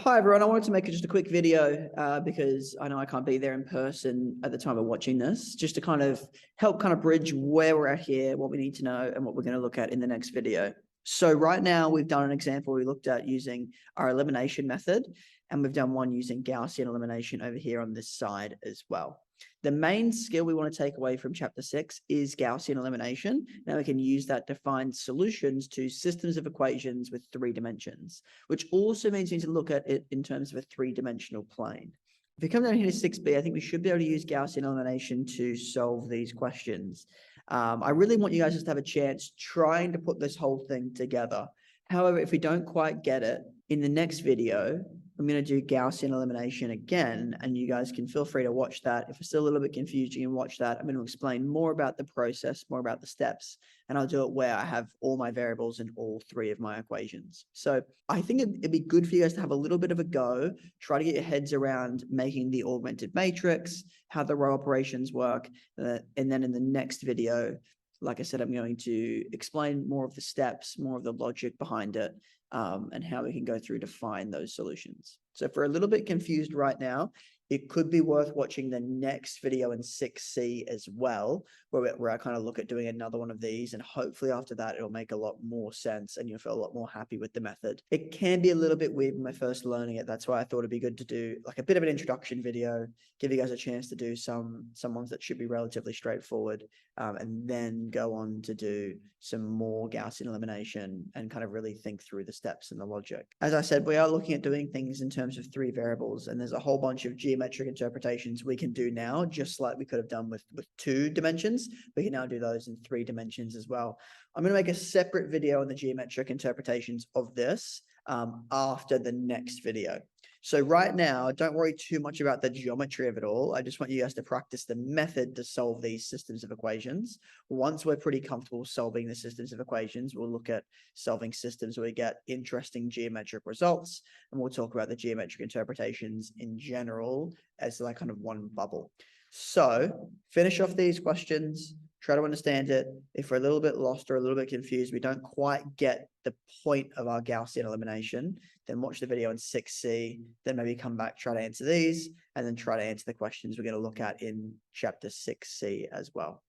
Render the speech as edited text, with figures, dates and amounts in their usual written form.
Hi everyone, I wanted to make just a quick video because I know I can't be there in person at the time of watching this, just to kind of help bridge where we're at here, what we need to know, and what we're going to look at in the next video. So right now we've done an example we looked at using our elimination method, and we've done one using Gaussian elimination over here on this side as well. The main skill we want to take away from chapter 6 is Gaussian elimination. Now we can use that to find solutions to systems of equations with 3 dimensions, which also means we need to look at it in terms of a 3-dimensional plane. If we come down here to 6b, I think we should be able to use Gaussian elimination to solve these questions. I really want you guys just to have a chance trying to put this whole thing together. However, if we don't quite get it, in the next video, I'm going to do Gaussian elimination again, and you guys can feel free to watch that. If it's still a little bit confused, you can watch that. I'm going to explain more about the process, more about the steps, and I'll do it where I have all my variables in all 3 of my equations. So I think it'd be good for you guys to have a little bit of a go, try to get your heads around making the augmented matrix, how the row operations work, and then in the next video, like I said, I'm going to explain more of the steps, more of the logic behind it, and how we can go through to find those solutions. So if we're a little bit confused right now, it could be worth watching the next video in 6C as well, where I kind of look at doing another one of these, and hopefully after that, it'll make a lot more sense and you'll feel a lot more happy with the method. It can be a little bit weird when we're first learning it. That's why I thought it'd be good to do like a bit of an introduction video, give you guys a chance to do some ones that should be relatively straightforward, and then go on to do some more Gaussian elimination and kind of really think through the steps and the logic. As I said, we are looking at doing things in terms of 3 variables, and there's a whole bunch of geometric interpretations we can do now, just like we could have done with 2 dimensions. We can now do those in 3 dimensions as well. I'm going to make a separate video on the geometric interpretations of this after the next video. So right now, don't worry too much about the geometry of it all. I just want you guys to practice the method to solve these systems of equations. Once we're pretty comfortable solving the systems of equations, we'll look at solving systems where we get interesting geometric results, and we'll talk about the geometric interpretations in general as like kind of one bubble. So finish off these questions, try to understand it. If we're a little bit lost or a little bit confused, we don't quite get the point of our Gaussian elimination, then watch the video in 6C, then maybe come back, try to answer these, and then try to answer the questions we're going to look at in chapter 6C as well.